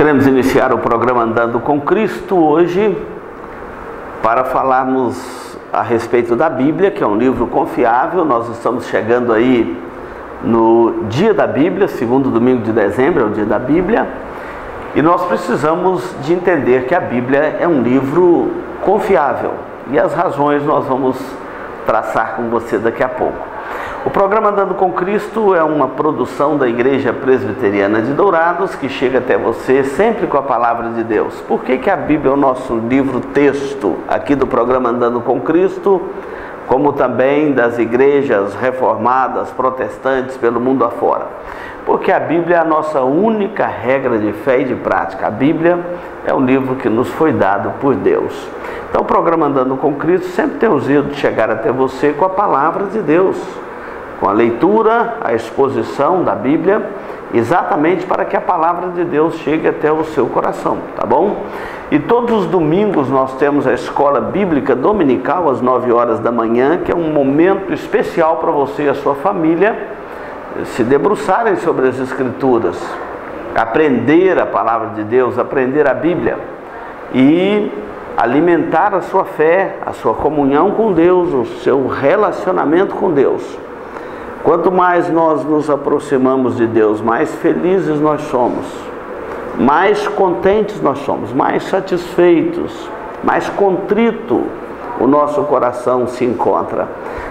Queremos iniciar o programa Andando com Cristo hoje para falarmos a respeito da Bíblia, que é um livro confiável. Nós estamos chegando aí no dia da Bíblia, segundo domingo de dezembro, é o dia da Bíblia, e nós precisamos de entender que a Bíblia é um livro confiável, e as razões nós vamos traçar com você daqui a pouco. O programa Andando com Cristo é uma produção da Igreja Presbiteriana de Dourados, que chega até você sempre com a Palavra de Deus. Por que a Bíblia é o nosso livro-texto aqui do programa Andando com Cristo, como também das igrejas reformadas, protestantes pelo mundo afora? Porque a Bíblia é a nossa única regra de fé e de prática. A Bíblia é um livro que nos foi dado por Deus. Então o programa Andando com Cristo sempre tem o zelo de chegar até você com a Palavra de Deus, com a leitura, a exposição da Bíblia, exatamente para que a Palavra de Deus chegue até o seu coração, tá bom? E todos os domingos nós temos a Escola Bíblica Dominical às 9 horas da manhã, que é um momento especial para você e a sua família se debruçarem sobre as Escrituras, aprender a Palavra de Deus, aprender a Bíblia e alimentar a sua fé, a sua comunhão com Deus, o seu relacionamento com Deus. Quanto mais nós nos aproximamos de Deus, mais felizes nós somos, mais contentes nós somos, mais satisfeitos, mais contrito o nosso coração se encontra.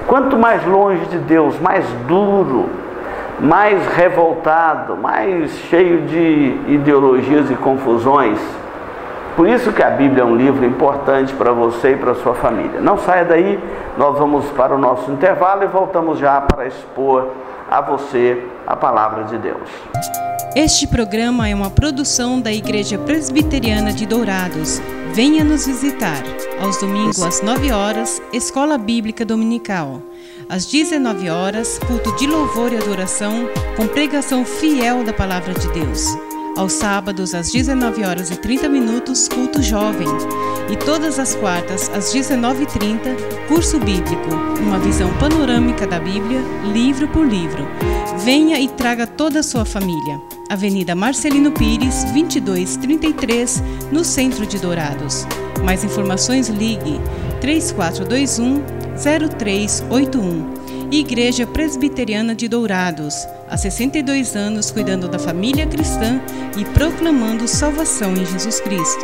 Quanto mais longe de Deus, mais duro, mais revoltado, mais cheio de ideologias e confusões. Por isso que a Bíblia é um livro importante para você e para a sua família. Não saia daí, nós vamos para o nosso intervalo e voltamos já para expor a você a Palavra de Deus. Este programa é uma produção da Igreja Presbiteriana de Dourados. Venha nos visitar. Aos domingos às 9 horas, Escola Bíblica Dominical. Às 19 horas, culto de louvor e adoração com pregação fiel da Palavra de Deus. Aos sábados, às 19 horas e 30 minutos, culto jovem. E todas as quartas, às 19h30, curso bíblico, uma visão panorâmica da Bíblia, livro por livro. Venha e traga toda a sua família. Avenida Marcelino Pires, 2233, no centro de Dourados. Mais informações, ligue 3421-0381. Igreja Presbiteriana de Dourados, há 62 anos cuidando da família cristã e proclamando salvação em Jesus Cristo.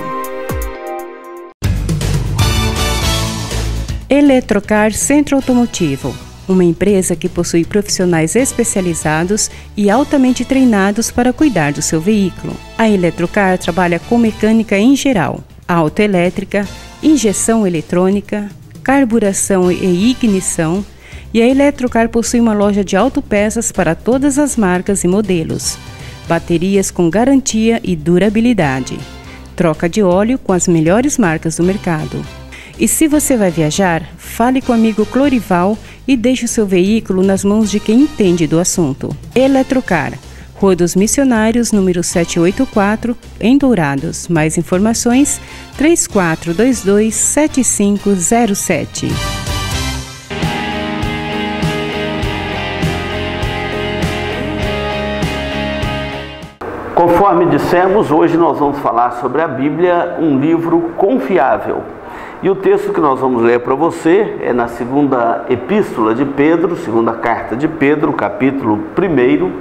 Eletrocar Centro Automotivo, uma empresa que possui profissionais especializados e altamente treinados para cuidar do seu veículo. A Eletrocar trabalha com mecânica em geral, autoelétrica, injeção eletrônica, carburação e ignição. E a Eletrocar possui uma loja de autopeças para todas as marcas e modelos, baterias com garantia e durabilidade, troca de óleo com as melhores marcas do mercado. E se você vai viajar, fale com o amigo Clorival e deixe o seu veículo nas mãos de quem entende do assunto. Eletrocar, Rua dos Missionários, número 784, em Dourados. Mais informações, 3422-7507. Conforme dissemos, hoje nós vamos falar sobre a Bíblia, um livro confiável. E o texto que nós vamos ler para você é na segunda epístola de Pedro, segunda carta de Pedro, capítulo 1,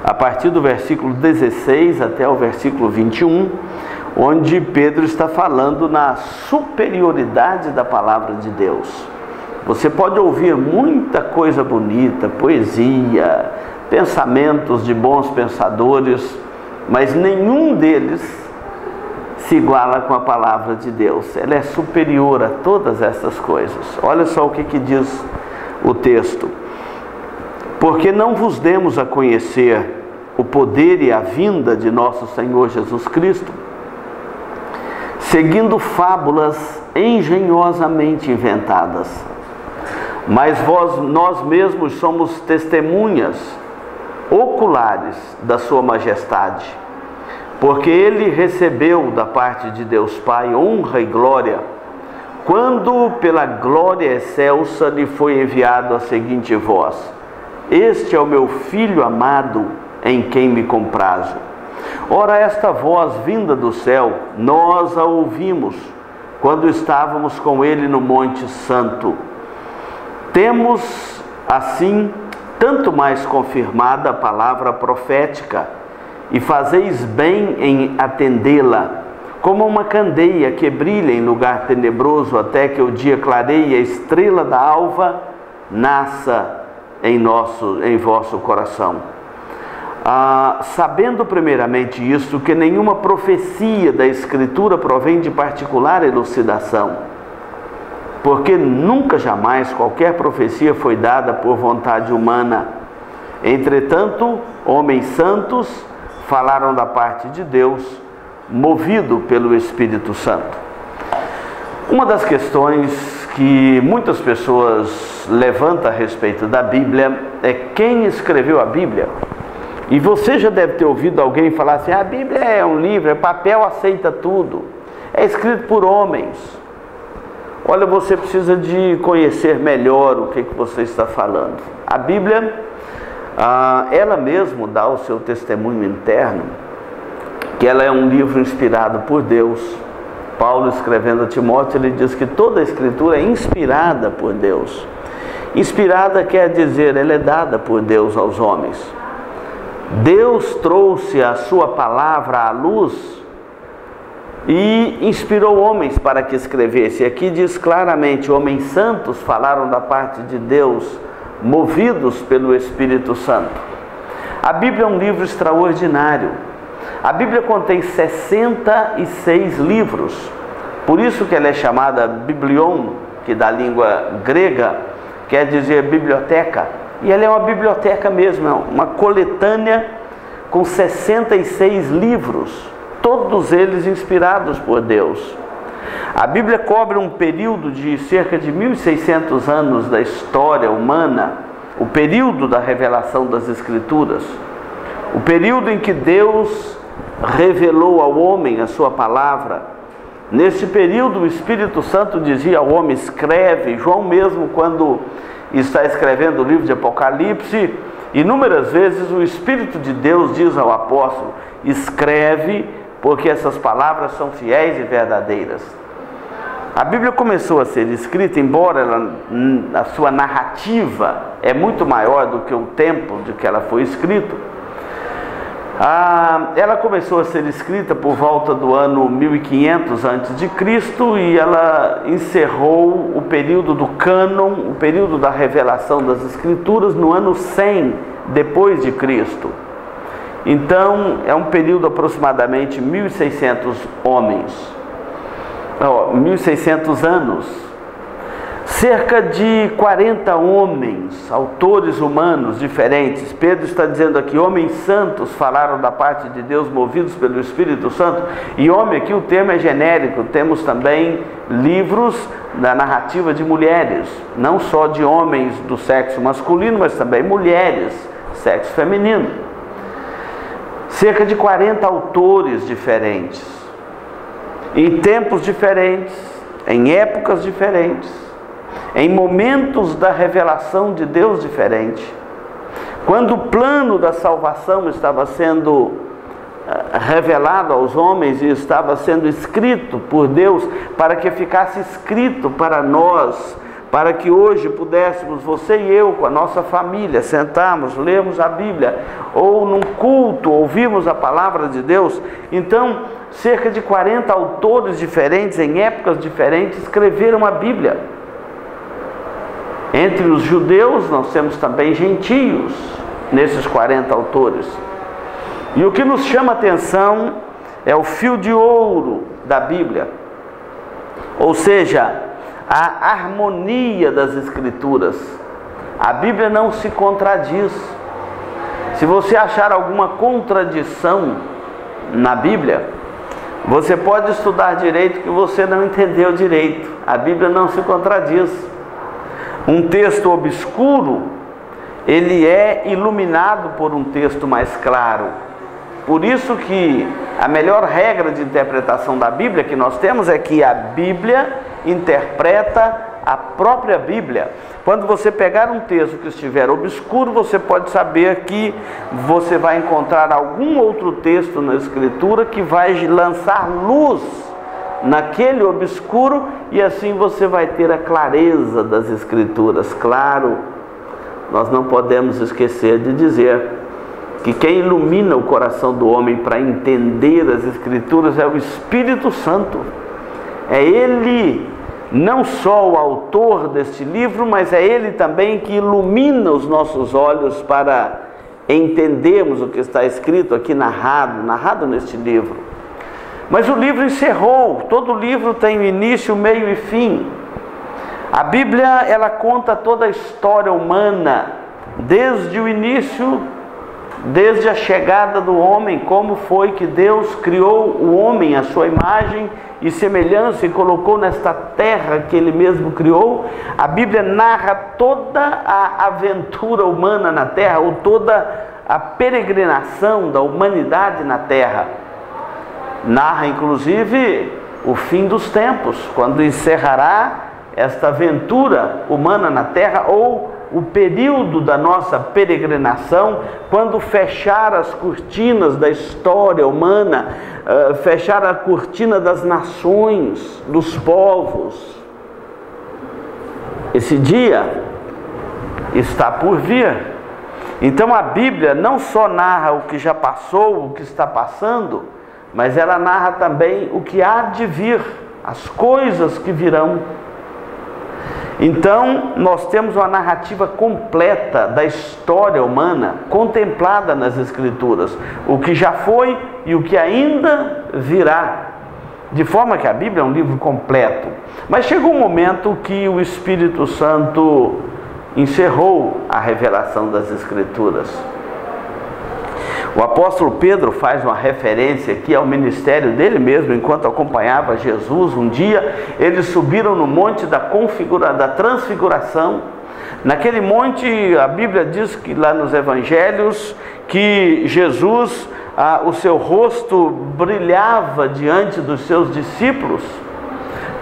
a partir do versículo 16 até o versículo 21, onde Pedro está falando na superioridade da palavra de Deus. Você pode ouvir muita coisa bonita, poesia, pensamentos de bons pensadores, mas nenhum deles se iguala com a palavra de Deus. Ela é superior a todas essas coisas. Olha só o que diz o texto. Porque não vos demos a conhecer o poder e a vinda de nosso Senhor Jesus Cristo, seguindo fábulas engenhosamente inventadas. Mas nós mesmos somos testemunhas oculares da sua majestade, porque ele recebeu da parte de Deus Pai honra e glória, quando pela glória excelsa lhe foi enviado a seguinte voz: Este é o meu Filho amado, em quem me comprazo. Ora, esta voz vinda do céu, nós a ouvimos quando estávamos com ele no Monte Santo. Temos, assim, tanto mais confirmada a palavra profética, e fazeis bem em atendê-la, como uma candeia que brilha em lugar tenebroso, até que o dia clareie e a estrela da alva nasça em vosso coração. Sabendo primeiramente isto, que nenhuma profecia da Escritura provém de particular elucidação, porque nunca jamais qualquer profecia foi dada por vontade humana. Entretanto, homens santos falaram da parte de Deus, movido pelo Espírito Santo. Uma das questões que muitas pessoas levantam a respeito da Bíblia é quem escreveu a Bíblia. E você já deve ter ouvido alguém falar assim: a Bíblia é um livro, é papel, aceita tudo, é escrito por homens. Olha, você precisa de conhecer melhor o que você está falando. A Bíblia, ela mesma dá o seu testemunho interno, que ela é um livro inspirado por Deus. Paulo, escrevendo a Timóteo, ele diz que toda a Escritura é inspirada por Deus. Inspirada quer dizer, ela é dada por Deus aos homens. Deus trouxe a sua palavra à luz e inspirou homens para que escrevessem. Aqui diz claramente: homens santos falaram da parte de Deus, movidos pelo Espírito Santo. A Bíblia é um livro extraordinário. A Bíblia contém 66 livros, por isso que ela é chamada Biblion, que da língua grega quer dizer biblioteca. E ela é uma biblioteca mesmo, é uma coletânea com 66 livros, todos eles inspirados por Deus. A Bíblia cobre um período de cerca de 1.600 anos da história humana, o período da revelação das Escrituras, o período em que Deus revelou ao homem a sua palavra. Nesse período o Espírito Santo dizia ao homem: escreve. João mesmo, quando está escrevendo o livro de Apocalipse, inúmeras vezes o Espírito de Deus diz ao apóstolo: escreve, porque essas palavras são fiéis e verdadeiras. A Bíblia começou a ser escrita, embora a sua narrativa é muito maior do que o tempo de que ela foi escrita. Ela começou a ser escrita por volta do ano 1500 a.C. e ela encerrou o período do cânon, o período da revelação das Escrituras, no ano 100 depois de Cristo. Então é um período aproximadamente 1.600 anos. Cerca de 40 homens, autores humanos diferentes. Pedro está dizendo aqui: homens santos falaram da parte de Deus, movidos pelo Espírito Santo. E homem, aqui o termo é genérico. Temos também livros da narrativa de mulheres, não só de homens do sexo masculino, mas também mulheres, sexo feminino. Cerca de 40 autores diferentes, em tempos diferentes, em épocas diferentes, em momentos da revelação de Deus diferente. Quando o plano da salvação estava sendo revelado aos homens e estava sendo escrito por Deus, para que ficasse escrito para nós, para que hoje pudéssemos, você e eu, com a nossa família, sentarmos, lermos a Bíblia, ou num culto, ouvirmos a palavra de Deus. Então, cerca de 40 autores diferentes, em épocas diferentes, escreveram a Bíblia. Entre os judeus, nós temos também gentios, nesses 40 autores. E o que nos chama a atenção é o fio de ouro da Bíblia, ou seja, a harmonia das Escrituras. A Bíblia não se contradiz. Se você achar alguma contradição na Bíblia, você pode estudar direito que você não entendeu direito. A Bíblia não se contradiz. Um texto obscuro, ele é iluminado por um texto mais claro. Por isso que a melhor regra de interpretação da Bíblia que nós temos é que a Bíblia interpreta a própria Bíblia. Quando você pegar um texto que estiver obscuro, você pode saber que você vai encontrar algum outro texto na Escritura que vai lançar luz naquele obscuro, e assim você vai ter a clareza das Escrituras. Claro, nós não podemos esquecer de dizer que quem ilumina o coração do homem para entender as Escrituras é o Espírito Santo. É Ele, não só o autor deste livro, mas é Ele também que ilumina os nossos olhos para entendermos o que está escrito aqui narrado neste livro. Mas o livro encerrou. Todo livro tem início, meio e fim. A Bíblia, ela conta toda a história humana, desde o início, desde a chegada do homem, como foi que Deus criou o homem à sua imagem e semelhança e colocou nesta terra que Ele mesmo criou. A Bíblia narra toda a aventura humana na terra, ou toda a peregrinação da humanidade na terra. Narra inclusive o fim dos tempos, quando encerrará esta aventura humana na terra, ou o período da nossa peregrinação, quando fechar as cortinas da história humana, fechar a cortina das nações, dos povos. Esse dia está por vir. Então a Bíblia não só narra o que já passou, o que está passando, mas ela narra também o que há de vir, as coisas que virão. Então, nós temos uma narrativa completa da história humana contemplada nas Escrituras, o que já foi e o que ainda virá, de forma que a Bíblia é um livro completo. Mas chegou um momento que o Espírito Santo encerrou a revelação das Escrituras. O apóstolo Pedro faz uma referência aqui ao ministério dele mesmo, enquanto acompanhava Jesus. Um dia eles subiram no monte da transfiguração. Naquele monte, a Bíblia diz que lá nos evangelhos, que Jesus, o seu rosto brilhava diante dos seus discípulos.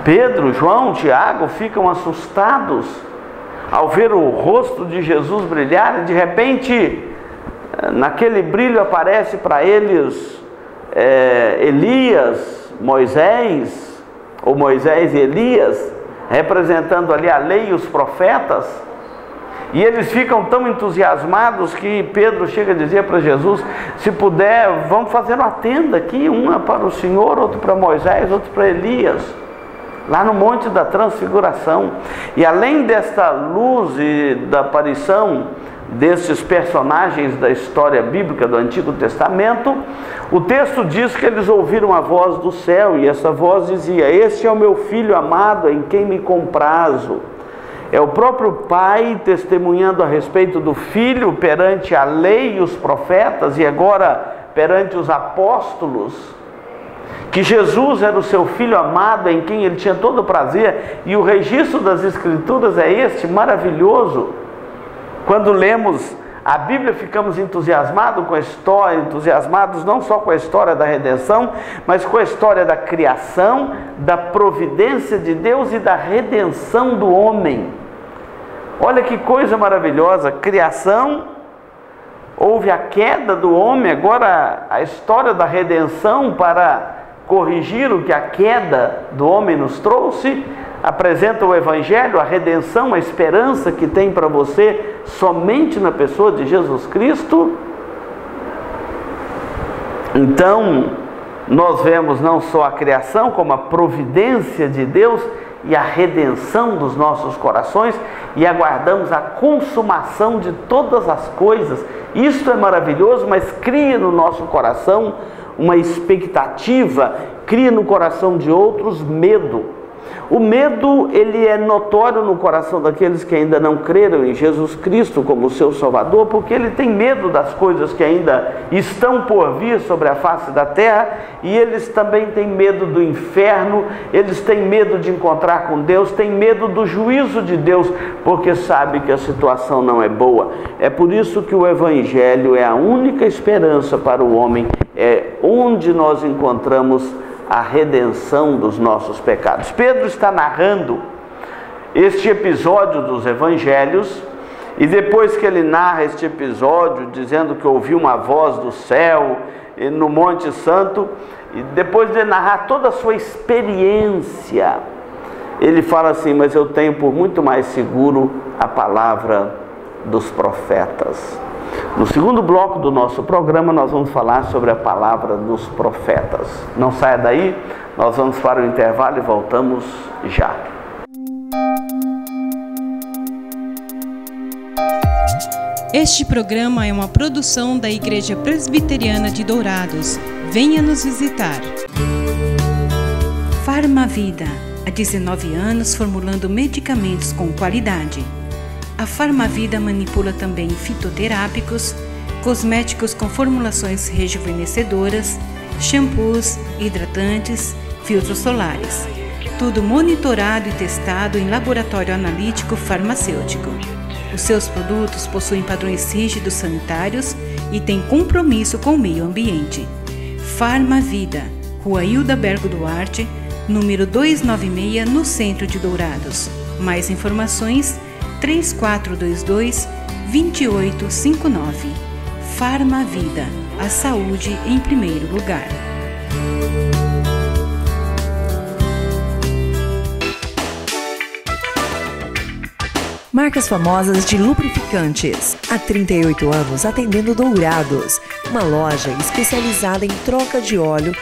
Pedro, João, Tiago ficam assustados ao ver o rosto de Jesus brilhar, e de repente, naquele brilho aparece para eles Elias, Moisés, ou Moisés e Elias, representando ali a lei e os profetas. E eles ficam tão entusiasmados que Pedro chega a dizer para Jesus: se puder, vamos fazer uma tenda aqui, uma para o Senhor, outra para Moisés, outra para Elias, lá no Monte da Transfiguração. E além desta luz e da aparição desses personagens da história bíblica do Antigo Testamento, o texto diz que eles ouviram a voz do céu, e essa voz dizia: este é o meu filho amado, em quem me comprazo. É o próprio Pai testemunhando a respeito do Filho perante a lei e os profetas, e agora perante os apóstolos, que Jesus era o seu Filho amado, em quem ele tinha todo o prazer. E o registro das Escrituras é este, maravilhoso. Quando lemos a Bíblia, ficamos entusiasmados com a história, entusiasmados não só com a história da redenção, mas com a história da criação, da providência de Deus e da redenção do homem. Olha que coisa maravilhosa, criação, houve a queda do homem, agora a história da redenção para corrigir o que a queda do homem nos trouxe, apresenta o Evangelho, a redenção, a esperança que tem para você somente na pessoa de Jesus Cristo. Então, nós vemos não só a criação, como a providência de Deus e a redenção dos nossos corações, e aguardamos a consumação de todas as coisas. Isto é maravilhoso, mas cria no nosso coração uma expectativa, cria no coração de outros medo. O medo, ele é notório no coração daqueles que ainda não creram em Jesus Cristo como seu Salvador, porque ele tem medo das coisas que ainda estão por vir sobre a face da terra, e eles também têm medo do inferno, eles têm medo de encontrar com Deus, têm medo do juízo de Deus, porque sabem que a situação não é boa. É por isso que o Evangelho é a única esperança para o homem, é onde nós encontramos a redenção dos nossos pecados. Pedro está narrando este episódio dos evangelhos, e depois que ele narra este episódio, dizendo que ouviu uma voz do céu no Monte Santo, e depois de narrar toda a sua experiência, ele fala assim: mas eu tenho por muito mais seguro a palavra dos profetas. No segundo bloco do nosso programa, nós vamos falar sobre a palavra dos profetas. Não saia daí, nós vamos para o intervalo e voltamos já. Este programa é uma produção da Igreja Presbiteriana de Dourados. Venha nos visitar. Farmavida, há 19 anos formulando medicamentos com qualidade. A Farmavida manipula também fitoterápicos, cosméticos com formulações rejuvenescedoras, shampoos, hidratantes, filtros solares. Tudo monitorado e testado em laboratório analítico farmacêutico. Os seus produtos possuem padrões rígidos sanitários e têm compromisso com o meio ambiente. Farmavida, Rua Hildabergo Duarte, número 296, no centro de Dourados. Mais informações, 3422-2859. Farmavida, a saúde em primeiro lugar. Marcas Famosas de Lubrificantes. Há 38 anos atendendo Dourados. Uma loja especializada em troca de óleo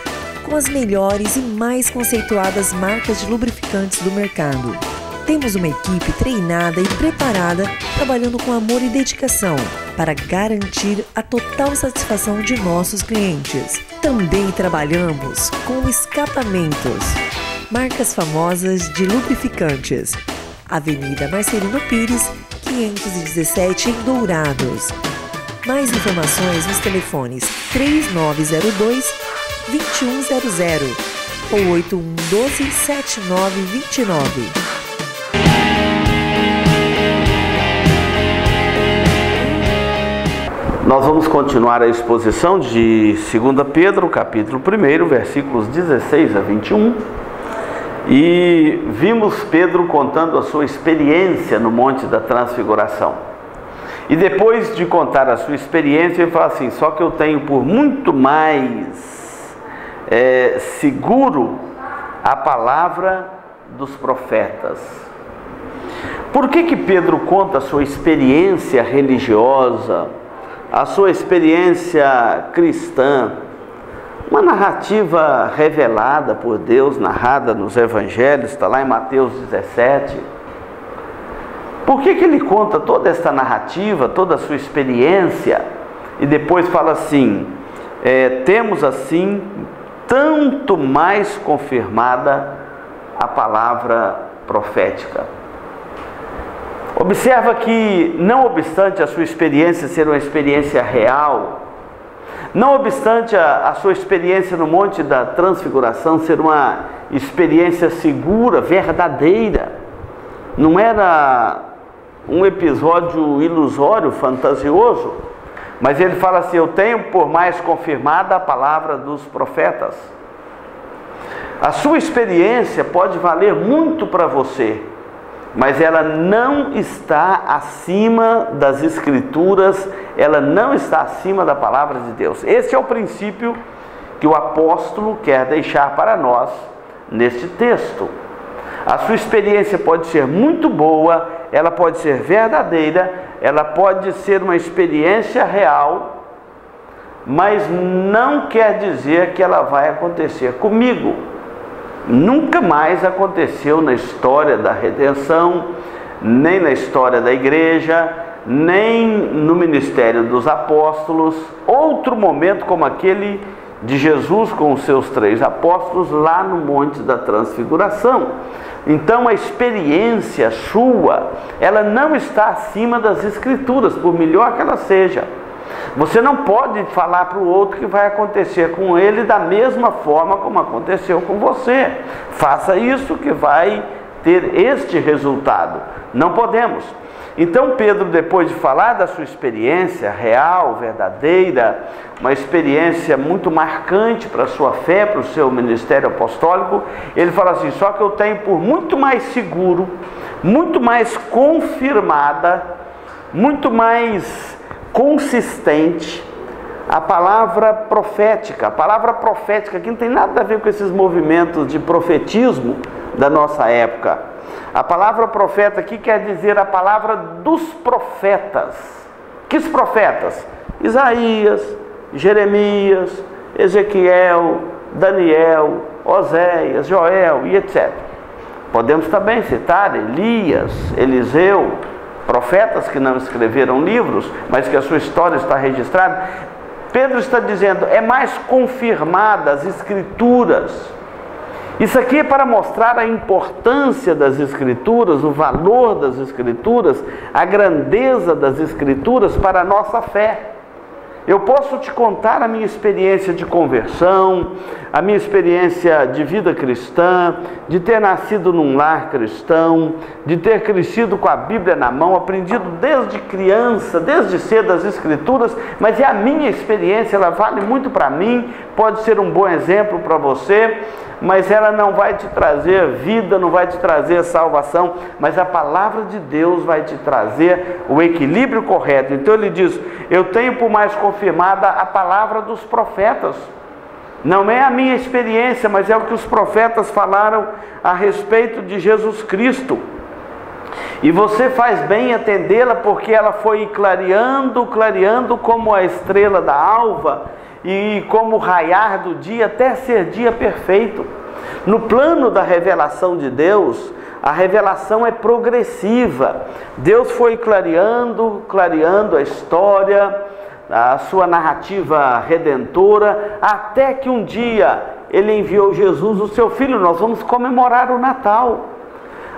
com as melhores e mais conceituadas marcas de lubrificantes do mercado. Temos uma equipe treinada e preparada, trabalhando com amor e dedicação para garantir a total satisfação de nossos clientes. Também trabalhamos com escapamentos. Marcas Famosas de Lubrificantes. Avenida Marcelino Pires, 517, em Dourados. Mais informações nos telefones 3902-2100 ou 8112-7929. Nós vamos continuar a exposição de 2 Pedro, capítulo 1, versículos 16 a 21. E vimos Pedro contando a sua experiência no Monte da Transfiguração. E depois de contar a sua experiência, ele fala assim: só que eu tenho por muito mais seguro a palavra dos profetas. Por que Pedro conta a sua experiência religiosa, a sua experiência cristã? Uma narrativa revelada por Deus, narrada nos evangelhos, está lá em Mateus 17. Por que ele conta toda essa narrativa, toda a sua experiência, e depois fala assim: temos assim tanto mais confirmada a palavra profética? Observa que, não obstante a sua experiência ser uma experiência real, não obstante a sua experiência no Monte da Transfiguração ser uma experiência segura, verdadeira, não era um episódio ilusório, fantasioso, mas ele fala assim: eu tenho por mais confirmada a palavra dos profetas. A sua experiência pode valer muito para você, mas ela não está acima das Escrituras, ela não está acima da palavra de Deus. Esse é o princípio que o apóstolo quer deixar para nós neste texto. A sua experiência pode ser muito boa, ela pode ser verdadeira, ela pode ser uma experiência real, mas não quer dizer que ela vai acontecer comigo. Nunca mais aconteceu na história da redenção, nem na história da igreja, nem no ministério dos apóstolos, outro momento como aquele de Jesus com os seus 3 apóstolos lá no Monte da Transfiguração. Então a experiência sua, ela não está acima das Escrituras, por melhor que ela seja. Você não pode falar para o outro que vai acontecer com ele da mesma forma como aconteceu com você. Faça isso que vai ter este resultado. Não podemos. Então Pedro, depois de falar da sua experiência real, verdadeira, uma experiência muito marcante para a sua fé, para o seu ministério apostólico, ele fala assim: só que eu tenho por muito mais seguro muito mais confirmada, muito mais consistente a palavra profética. A palavra profética aqui não tem nada a ver com esses movimentos de profetismo da nossa época. A palavra profeta aqui quer dizer a palavra dos profetas. Que profetas? Isaías, Jeremias, Ezequiel, Daniel, Oséias, Joel e etc. Podemos também citar Elias, Eliseu, profetas que não escreveram livros, mas que a sua história está registrada. Pedro está dizendo, é mais confirmada as Escrituras. Isso aqui é para mostrar a importância das Escrituras, o valor das Escrituras, a grandeza das Escrituras para a nossa fé. Eu posso te contar a minha experiência de conversão, a minha experiência de vida cristã, de ter nascido num lar cristão, de ter crescido com a Bíblia na mão, aprendido desde criança, desde cedo as Escrituras, mas é a minha experiência, ela vale muito para mim, pode ser um bom exemplo para você, mas ela não vai te trazer vida, não vai te trazer salvação, mas a palavra de Deus vai te trazer o equilíbrio correto. Então ele diz, eu tenho por mais confirmada a palavra dos profetas. Não é a minha experiência, mas é o que os profetas falaram a respeito de Jesus Cristo. E você faz bem em atendê-la, porque ela foi clareando, clareando como a estrela da alva, e como o raiar do dia, até ser dia perfeito. No plano da revelação de Deus, a revelação é progressiva. Deus foi clareando, clareando a história, a sua narrativa redentora, até que um dia Ele enviou Jesus, o seu Filho. Nós vamos comemorar o Natal.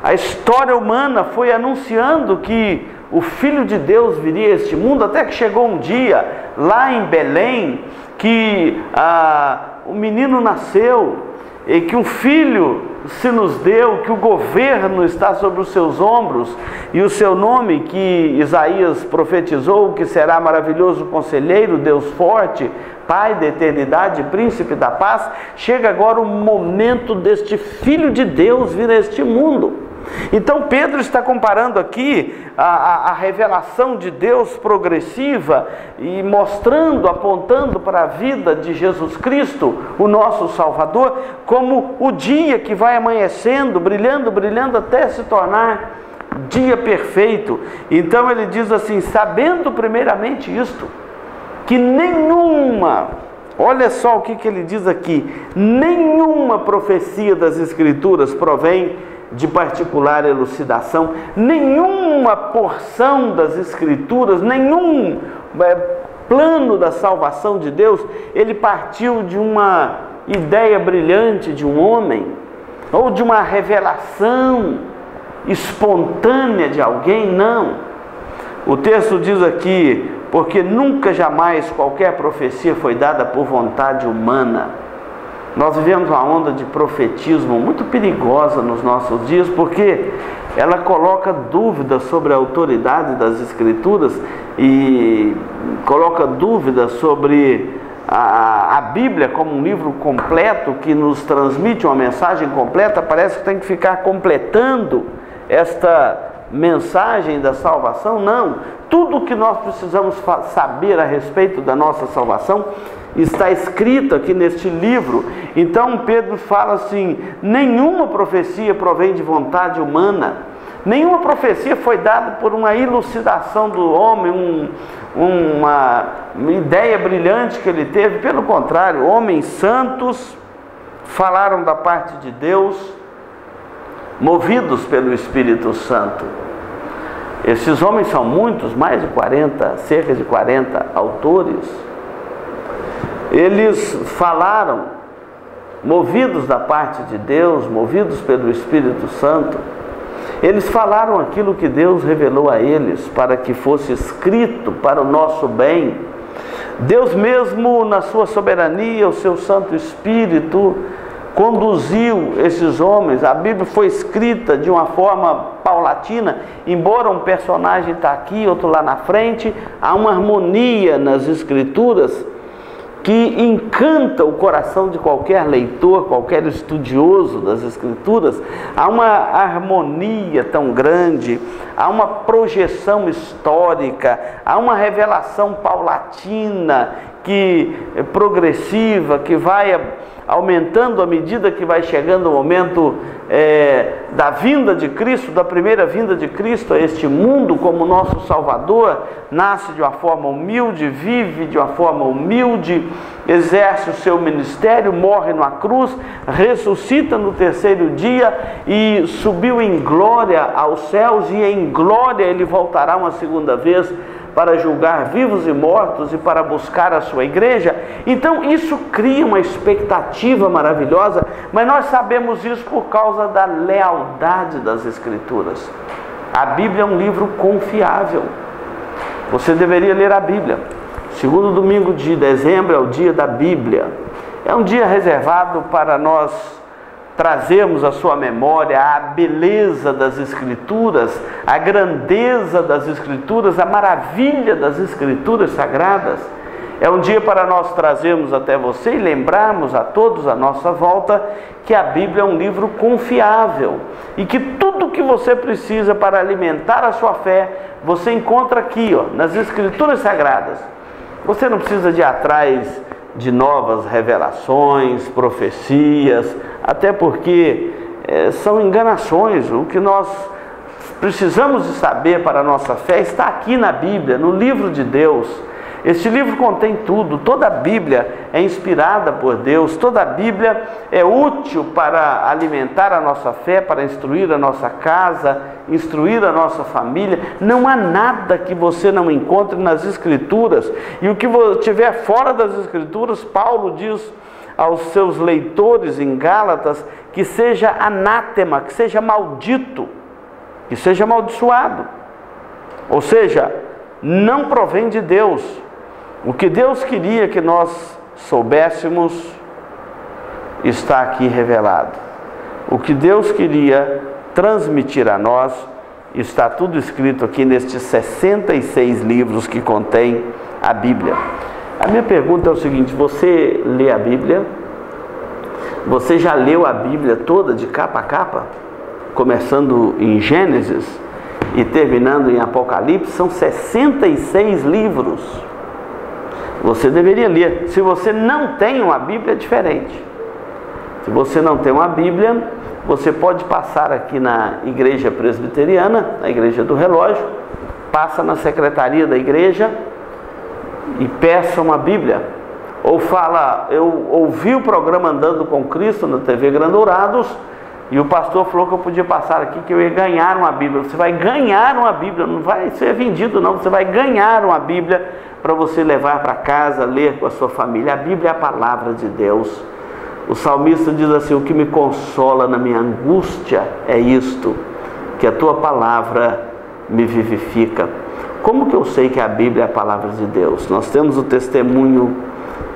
A história humana foi anunciando que o Filho de Deus viria a este mundo, até que chegou um dia, lá em Belém, que o menino nasceu, e que um filho se nos deu, que o governo está sobre os seus ombros, e o seu nome, que Isaías profetizou, que será maravilhoso conselheiro, Deus forte, Pai da eternidade, príncipe da paz. Chega agora o momento deste Filho de Deus vir a este mundo. Então Pedro está comparando aqui a revelação de Deus progressiva e mostrando, apontando para a vida de Jesus Cristo, o nosso Salvador, como o dia que vai amanhecendo, brilhando, brilhando até se tornar dia perfeito. Então ele diz assim, sabendo primeiramente isto, que nenhuma, olha só o que ele diz aqui, nenhuma profecia das Escrituras provém de particular elucidação, nenhuma porção das Escrituras, nenhum plano da salvação de Deus, ele partiu de uma ideia brilhante de um homem, ou de uma revelação espontânea de alguém, não. O texto diz aqui, porque nunca jamais qualquer profecia foi dada por vontade humana. Nós vivemos uma onda de profetismo muito perigosa nos nossos dias, porque ela coloca dúvidas sobre a autoridade das Escrituras e coloca dúvidas sobre a Bíblia como um livro completo que nos transmite uma mensagem completa. Parece que tem que ficar completando esta mensagem da salvação. Não, tudo o que nós precisamos saber a respeito da nossa salvação está escrito aqui neste livro. Então Pedro fala assim, nenhuma profecia provém de vontade humana, nenhuma profecia foi dada por uma elucidação do homem, uma ideia brilhante que ele teve. Pelo contrário, homens santos falaram da parte de Deus, movidos pelo Espírito Santo. Esses homens são muitos, mais de 40, cerca de 40 autores. Eles falaram, movidos da parte de Deus, movidos pelo Espírito Santo. Eles falaram aquilo que Deus revelou a eles, para que fosse escrito para o nosso bem. Deus mesmo, na sua soberania, o seu Santo Espírito, conduziu esses homens. A Bíblia foi escrita de uma forma paulatina, embora um personagem está aqui, outro lá na frente. Há uma harmonia nas Escrituras que encanta o coração de qualquer leitor, qualquer estudioso das Escrituras. Há uma harmonia tão grande, há uma projeção histórica, há uma revelação paulatina, progressiva, que vai aumentando à medida que vai chegando o momento da vinda de Cristo, da primeira vinda de Cristo a este mundo como nosso Salvador. Nasce de uma forma humilde, vive de uma forma humilde, exerce o seu ministério, morre numa cruz, ressuscita no terceiro dia e subiu em glória aos céus, e em glória ele voltará uma segunda vez para julgar vivos e mortos e para buscar a sua igreja. Então isso cria uma expectativa maravilhosa, mas nós sabemos isso por causa da lealdade das Escrituras. A Bíblia é um livro confiável. Você deveria ler a Bíblia. Segundo domingo de dezembro é o dia da Bíblia. É um dia reservado para nós trazermos à sua memória a beleza das Escrituras, a grandeza das Escrituras, a maravilha das Escrituras sagradas. É um dia para nós trazermos até você e lembrarmos a todos à nossa volta que a Bíblia é um livro confiável e que tudo que você precisa para alimentar a sua fé, você encontra aqui, nas Escrituras sagradas. Você não precisa de ir atrás de novas revelações, profecias, até porque são enganações. O que nós precisamos de saber para a nossa fé está aqui na Bíblia, no livro de Deus. Este livro contém tudo. Toda a Bíblia é inspirada por Deus, toda a Bíblia é útil para alimentar a nossa fé, para instruir a nossa casa, instruir a nossa família. Não há nada que você não encontre nas Escrituras, e o que tiver fora das Escrituras, Paulo diz aos seus leitores em Gálatas que seja anátema, que seja maldito, que seja amaldiçoado, ou seja, não provém de Deus. O que Deus queria que nós soubéssemos está aqui revelado. O que Deus queria transmitir a nós está tudo escrito aqui nestes 66 livros que contém a Bíblia. A minha pergunta é o seguinte: você lê a Bíblia? Você já leu a Bíblia toda de capa a capa? Começando em Gênesis e terminando em Apocalipse? São 66 livros. Você deveria ler. Se você não tem uma Bíblia, é diferente. Se você não tem uma Bíblia, você pode passar aqui na igreja presbiteriana, na igreja do relógio, passa na secretaria da igreja e peça uma Bíblia. Ou fala: eu ouvi o programa Andando com Cristo na TV Grandourados e o pastor falou que eu podia passar aqui, que eu ia ganhar uma Bíblia. Você vai ganhar uma Bíblia, não vai ser vendido não, você vai ganhar uma Bíblia para você levar para casa, ler com a sua família. A Bíblia é a palavra de Deus. O salmista diz assim: o que me consola na minha angústia é isto, que a tua palavra me vivifica. Como que eu sei que a Bíblia é a palavra de Deus? Nós temos o testemunho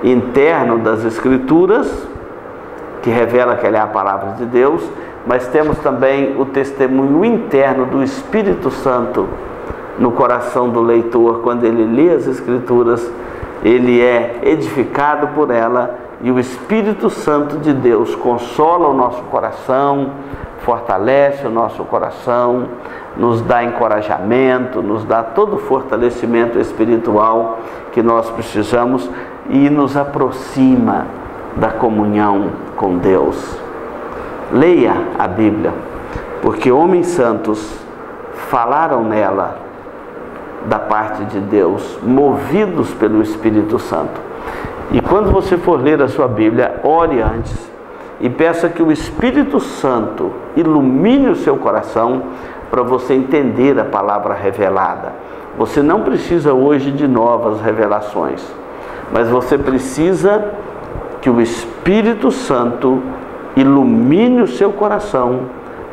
interno das Escrituras, que revela que ela é a palavra de Deus, mas temos também o testemunho interno do Espírito Santo no coração do leitor. Quando ele lê as Escrituras, ele é edificado por ela, e o Espírito Santo de Deus consola o nosso coração, fortalece o nosso coração, nos dá encorajamento, nos dá todo o fortalecimento espiritual que nós precisamos e nos aproxima da comunhão com Deus. Leia a Bíblia, porque homens santos falaram nela da parte de Deus, movidos pelo Espírito Santo. E quando você for ler a sua Bíblia, ore antes e peça que o Espírito Santo ilumine o seu coração para você entender a palavra revelada. Você não precisa hoje de novas revelações, mas você precisa que o Espírito Santo ilumine o seu coração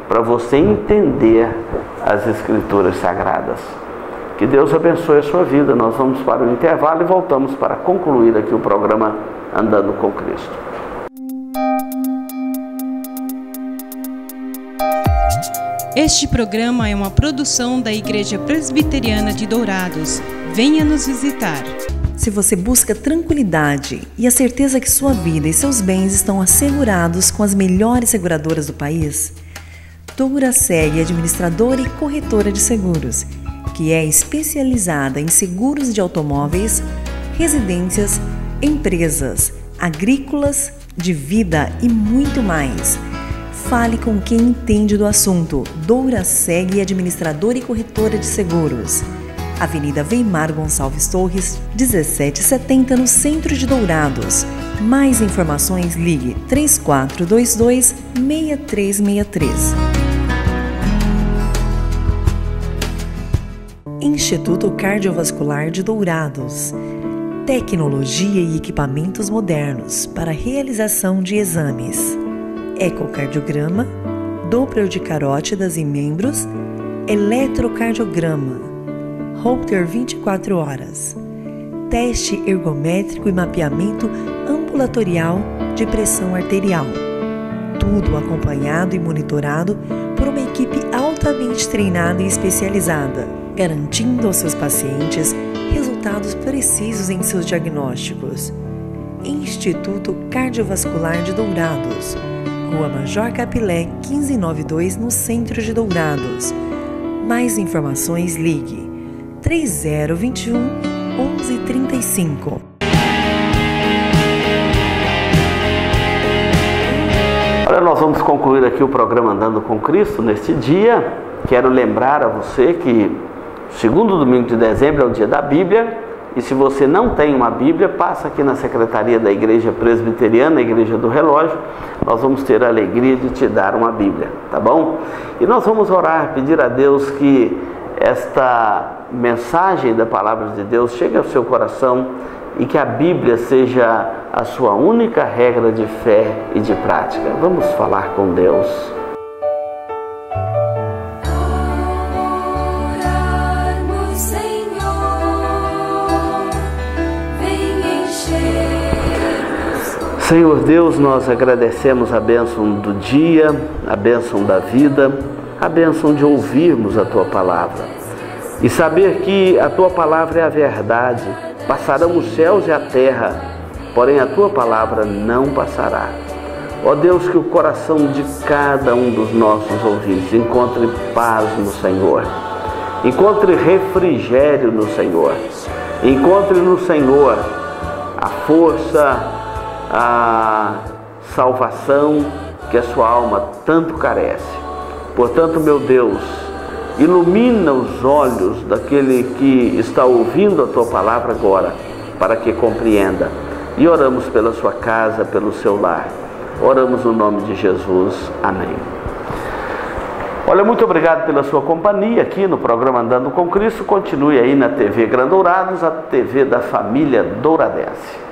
para você entender as Escrituras sagradas. Que Deus abençoe a sua vida. Nós vamos para o intervalo e voltamos para concluir aqui o programa Andando com Cristo. Este programa é uma produção da Igreja Presbiteriana de Dourados. Venha nos visitar. Se você busca tranquilidade e a certeza que sua vida e seus bens estão assegurados com as melhores seguradoras do país, Douraseg Administradora e Corretora de Seguros, que é especializada em seguros de automóveis, residências, empresas, agrícolas, de vida e muito mais. Fale com quem entende do assunto. Douraseg Administradora e Corretora de Seguros. Avenida Weimar Gonçalves Torres, 1770, no centro de Dourados. Mais informações, ligue 3422-6363. Instituto Cardiovascular de Dourados. Tecnologia e equipamentos modernos para realização de exames. Ecocardiograma, Doppler de carótidas e membros, eletrocardiograma, Holter 24 horas, teste ergométrico e mapeamento ambulatorial de pressão arterial. Tudo acompanhado e monitorado por uma equipe altamente treinada e especializada, garantindo aos seus pacientes resultados precisos em seus diagnósticos. Instituto Cardiovascular de Dourados, Rua Major Capilé, 1592, no centro de Dourados. Mais informações, ligue 3021 1135. Olha, nós vamos concluir aqui o programa Andando com Cristo neste dia. Quero lembrar a você que segundo domingo de dezembro é o dia da Bíblia, e se você não tem uma Bíblia, passa aqui na secretaria da Igreja Presbiteriana, Igreja do Relógio. Nós vamos ter a alegria de te dar uma Bíblia, tá bom? E nós vamos orar, pedir a Deus que esta mensagem da Palavra de Deus chegue ao seu coração e que a Bíblia seja a sua única regra de fé e de prática. Vamos falar com Deus. Senhor Deus, nós agradecemos a bênção do dia, a bênção da vida, a bênção de ouvirmos a Tua Palavra e saber que a Tua Palavra é a verdade. Passarão os céus e a terra, porém a Tua Palavra não passará. Ó Deus, que o coração de cada um dos nossos ouvintes encontre paz no Senhor, encontre refrigério no Senhor, encontre no Senhor a força, a salvação que a sua alma tanto carece. Portanto, meu Deus, ilumina os olhos daquele que está ouvindo a Tua Palavra agora, para que compreenda. E oramos pela sua casa, pelo seu lar. Oramos no nome de Jesus. Amém. Olha, muito obrigado pela sua companhia aqui no programa Andando com Cristo. Continue aí na TV Gran Dourados, a TV da família douradense.